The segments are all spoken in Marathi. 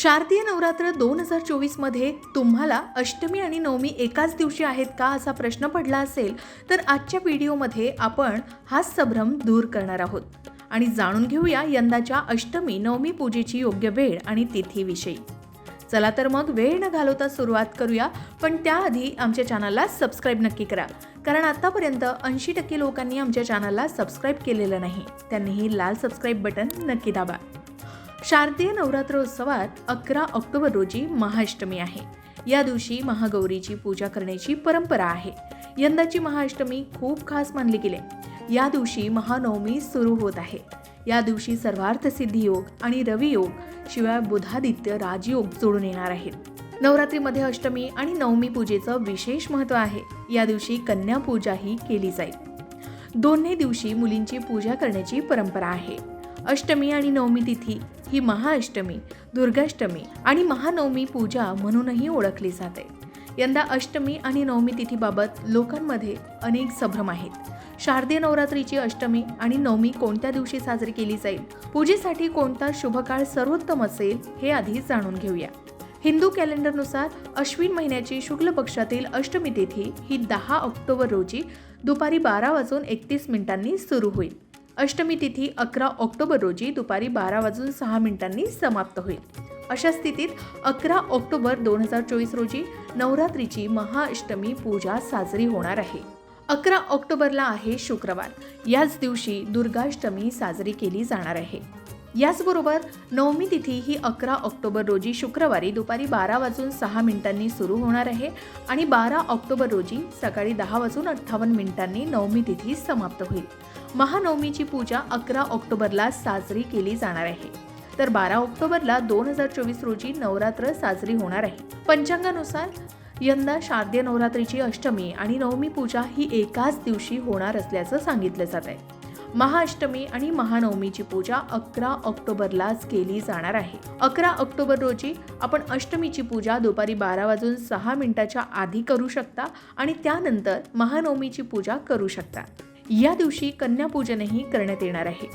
शारदीय नवरात्र 2024 मध्ये तुम्हाला अष्टमी आणि नवमी एकाच दिवशी आहेत का असा प्रश्न पडला असेल तर आजच्या व्हिडिओमध्ये आपण हा संभ्रम दूर करणार आहोत आणि जाणून घेऊया यंदाच्या अष्टमी नवमी पूजेची योग्य वेळ आणि तिथीविषयी. चला तर मग वेळ न घालवता सुरुवात करूया, पण त्याआधी आमच्या चॅनलला सबस्क्राईब नक्की करा, कारण आतापर्यंत 80% लोकांनी आमच्या चॅनलला सबस्क्राईब केलेलं नाही. त्यांनीही लाल सबस्क्राईब बटन नक्की दाबा. शारदीय नवरात्र उत्सवात 11 ऑक्टोबर रोजी महाअष्टमी आहे. या दिवशी महागौरीची पूजा करण्याची परंपरा आहे. यंदाची महाअष्टमी खूप खास मानली गेली. या दिवशी महानवमी सुरू होत आहे. या दिवशी सर्वार्थ सिद्धी योग आणि रवी योग शिवाय बुधादित्य राजयोग जोडून येणार आहेत. नवरात्रीमध्ये अष्टमी आणि नवमी पूजेचं विशेष महत्त्व आहे. या दिवशी कन्या पूजाही केली जाईल. दोन्ही दिवशी मुलींची पूजा करण्याची परंपरा आहे. अष्टमी आणि नवमी तिथी ही महाअष्टमी, दुर्गाष्टमी आणि महानवमी पूजा म्हणूनही ओळखली जाते. यंदा अष्टमी आणि नवमी तिथीबाबत लोकांमध्ये अनेक संभ्रम आहेत. शारदीय नवरात्रीची अष्टमी आणि नवमी कोणत्या दिवशी साजरी केली जाईल, पूजेसाठी कोणता शुभ काळ सर्वोत्तम असेल हे आधी जाणून घेऊया. हिंदू कॅलेंडरनुसार अश्विन महिन्याची शुक्ल पक्षातील अष्टमी तिथी ही 10 ऑक्टोबर रोजी दुपारी 12:31 सुरू होईल. अष्टमी तिथी 11 ऑक्टोबर रोजी दुपारी 12:06 समाप्त होईल. अशा स्थितीत 11 ऑक्टोबर 2024 रोजी नवरात्रीची महाअष्टमी पूजा साजरी होणार आहे. 11 ऑक्टोबरला आहे शुक्रवार. याच दिवशी दुर्गाष्टमी साजरी केली जाणार आहे. याचबरोबर नवमी तिथी ही 11 ऑक्टोबर रोजी शुक्रवारी दुपारी 12:06 सुरू होणार आहे आणि 12 ऑक्टोबर रोजी सकाळी 10:58 नवमी तिथी समाप्त होईल. महानवमीची पूजा 11 ऑक्टोबरला साजरी केली जाणार आहे, तर 12 ऑक्टोबरला 2024 रोजी नवरात्र साजरी होणार आहे. पंचांगानुसार यंदा शारदीय नवरात्रीची अष्टमी आणि नवमी पूजा ही एकाच दिवशी होणार असल्याचं सांगितलं जात आहे. महाअष्टमी आणि महानवमीची पूजा 11 ऑक्टोबरलाच केली जाणार आहे. 11 ऑक्टोबर रोजी आपण अष्टमीची पूजा दुपारी 12:06 आधी करू शकता आणि त्यानंतर महानवमीची पूजा करू शकता. या दिवशी कन्यापूजनही करण्यात येणार आहे.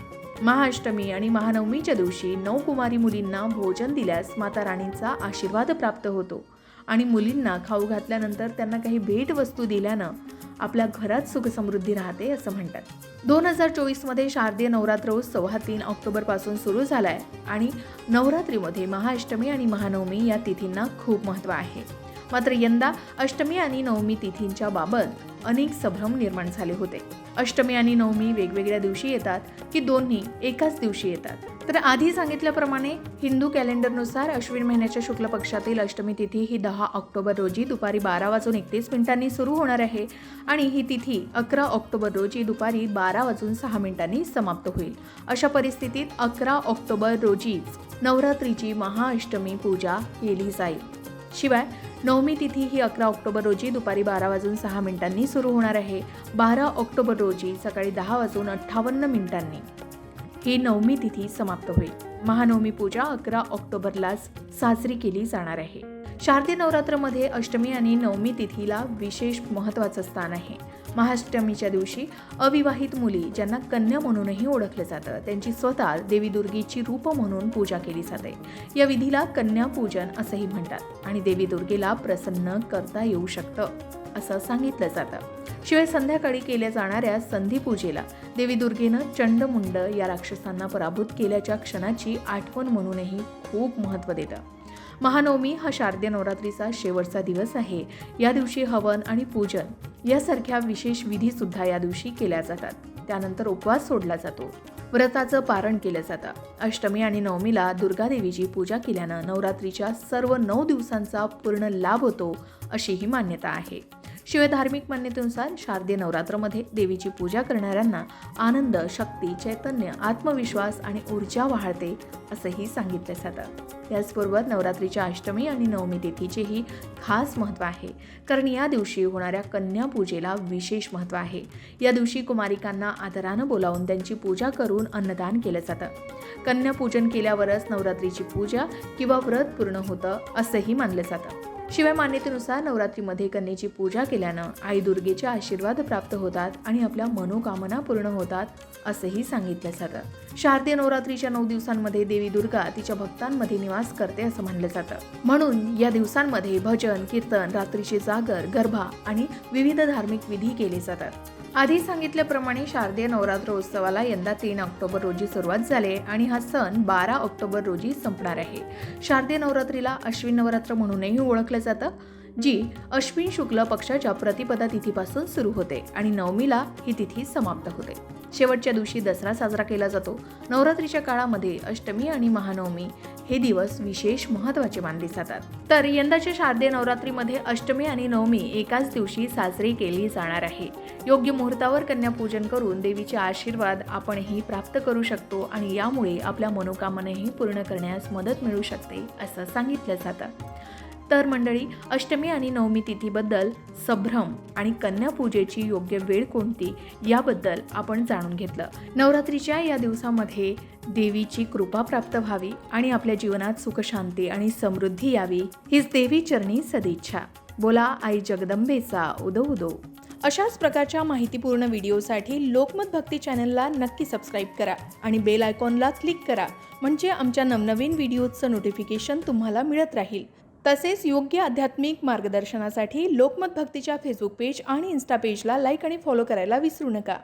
महाअष्टमी आणि महानवमीच्या दिवशी नवकुमारी मुलींना भोजन दिल्यास माता राणींचा आशीर्वाद प्राप्त होतो आणि मुलींना खाऊ घातल्यानंतर त्यांना काही भेटवस्तू दिल्यानं आपल्या घरात सुखसमृद्धी राहते असं म्हणतात. 2024 मध्ये शारदीय नवरात्र उत्सव हा 3 ऑक्टोबर पासून सुरू झालाय आणि नवरात्रीमध्ये महाअष्टमी आणि महानवमी या तिथींना खूप महत्त्व आहे. मात्र यंदा अष्टमी आणि नवमी तिथींच्या बाबत अनेक संभ्रम निर्माण झाले होते. अष्टमी आणि नवमी वेगवेगळ्या दिवशी येतात की दोन्ही एकाच दिवशी येतात? तर आधी सांगितल्याप्रमाणे हिंदू कॅलेंडरनुसार अश्विन महिन्याच्या शुक्ल पक्षातील अष्टमी तिथी ही 10 ऑक्टोबर रोजी दुपारी 12:31 सुरू होणार आहे आणि ही तिथी 11 ऑक्टोबर रोजी दुपारी 12:06 समाप्त होईल. अशा परिस्थितीत 11 ऑक्टोबर रोजीच नवरात्रीची महाअष्टमी पूजा केली जाईल. शिवाय नवमी तिथी ही 11 ऑक्टोबर रोजी दुपारी 12:06 सुरू होणार आहे. 12 ऑक्टोबर रोजी सकाळी 10:58 ही नवमी तिथी समाप्त होईल. महानवमी पूजा 11 ऑक्टोबरलाच साजरी केली जाणार आहे. शारदीय नवरात्रमध्ये अष्टमी आणि नवमी तिथीला विशेष महत्त्वाचं स्थान आहे. महाअष्टमीच्या दिवशी अविवाहित मुली, ज्यांना कन्या म्हणूनही ओळखलं जातं, त्यांची स्वतः देवी दुर्गेची रूप म्हणून पूजा केली जाते. या विधीला कन्यापूजन असंही म्हणतात आणि देवी दुर्गेला प्रसन्न करता येऊ शकतं असं सांगितलं जातं. शिवाय संध्याकाळी केल्या जाणाऱ्या संधी पूजेला देवी दुर्गेनं चंडमुंड या राक्षसांना पराभूत केल्याच्या क्षणाची आठवण म्हणूनही खूप महत्त्व देतं. महानवमी हा शारदीय नवरात्रीचा शेवटचा दिवस आहे. या दिवशी हवन आणि पूजन यासारख्या विशेष विधी सुद्धा या दिवशी केल्या जातात. त्यानंतर उपवास सोडला जातो, व्रताचं पारण केलं जातं. अष्टमी आणि नवमीला दुर्गादेवीची पूजा केल्यानं नवरात्रीच्या सर्व 9 दिवसांचा पूर्ण लाभ होतो अशीही मान्यता आहे. शिवाय धार्मिक मान्यतेनुसार शारदीय नवरात्रमध्ये देवीची पूजा करणाऱ्यांना आनंद, शक्ती, चैतन्य, आत्मविश्वास आणि ऊर्जा वाढते असंही सांगितलं जातं. त्याचबरोबर नवरात्रीच्या अष्टमी आणि नवमी तिथीचेही खास महत्त्व आहे, कारण या दिवशी होणाऱ्या कन्या पूजेला विशेष महत्त्व आहे. या दिवशी कुमारिकांना आदरानं बोलावून त्यांची पूजा करून अन्नदान केलं जातं. कन्या पूजन केल्यावरच नवरात्रीची पूजा किंवा व्रत पूर्ण होतं असंही मानलं जातं. शिवाय मान्यतेनुसार नवरात्रीमध्ये कन्येची पूजा केल्यानं आई दुर्गेचे आशीर्वाद प्राप्त होतात आणि आपल्या मनोकामना पूर्ण होतात असंही सांगितलं जातं। शारदीय नवरात्रीच्या 9 दिवसांमध्ये देवी दुर्गा तिच्या भक्तांमध्ये निवास करते असं मानलं जातं। म्हणून या दिवसांमध्ये भजन, कीर्तन, रात्रीचे जागर, गरबा आणि विविध धार्मिक विधी केले जातात। आधी सांगितल्याप्रमाणे शारदीय नवरात्रोत्सवाला यंदा 3 ऑक्टोबर रोजी सुरुवात झाली आणि हा सण 12 ऑक्टोबर रोजी संपणार आहे। शारदीय नवरात्रीला अश्विन नवरात्र म्हणूनही ओळखलं जातं, जी अश्विन शुक्ल पक्षाच्या प्रतिपदा तिथीपासून सुरू होते आणि नवमीला ही तिथी समाप्त होते। शेवटच्या दिवशी दसरा साजरा केला जातो। नवरात्रीच्या काळामध्ये अष्टमी आणि महानवमी हे दिवस विशेष महत्त्वाचे मानले जातात। तर यंदाच्या शारदीय नवरात्रीमध्ये अष्टमी आणि नवमी एकाच दिवशी साजरी केली जाणार आहे। योग्य मुहूर्तावर कन्यापूजन करून देवीचे आशीर्वाद आपणही प्राप्त करू शकतो आणि यामुळे आपल्या मनोकामनाही पूर्ण करण्यास मदत मिळू शकते असं सांगितलं जातं। तर मंडळी, अष्टमी आणि नवमी तिथीबद्दल संभ्रम आणि कन्यापूजेची योग्य वेळ कोणती याबद्दल आपण जाणून घेतलं। नवरात्रीच्या या दिवसामध्ये देवीची कृपा प्राप्त व्हावी आणि आपल्या जीवनात सुख, शांती आणि समृद्धी यावी हीच देवी चरणी सदिच्छा। बोला आई जगदंबेचा उदो उदो। अशाच प्रकारच्या माहितीपूर्ण व्हिडिओसाठी लोकमत भक्ती चॅनलला नक्की सबस्क्राईब करा आणि बेल आयकॉनला क्लिक करा, म्हणजे आमच्या नवनवीन व्हिडिओचं नोटिफिकेशन तुम्हाला मिळत राहील। तसेच योग्य आध्यात्मिक मार्गदर्शनासाठी लोकमत भक्तीच्या फेसबुक पेज आणि इन्स्टा पेजला लाईक आणि फॉलो करायला विसरू नका।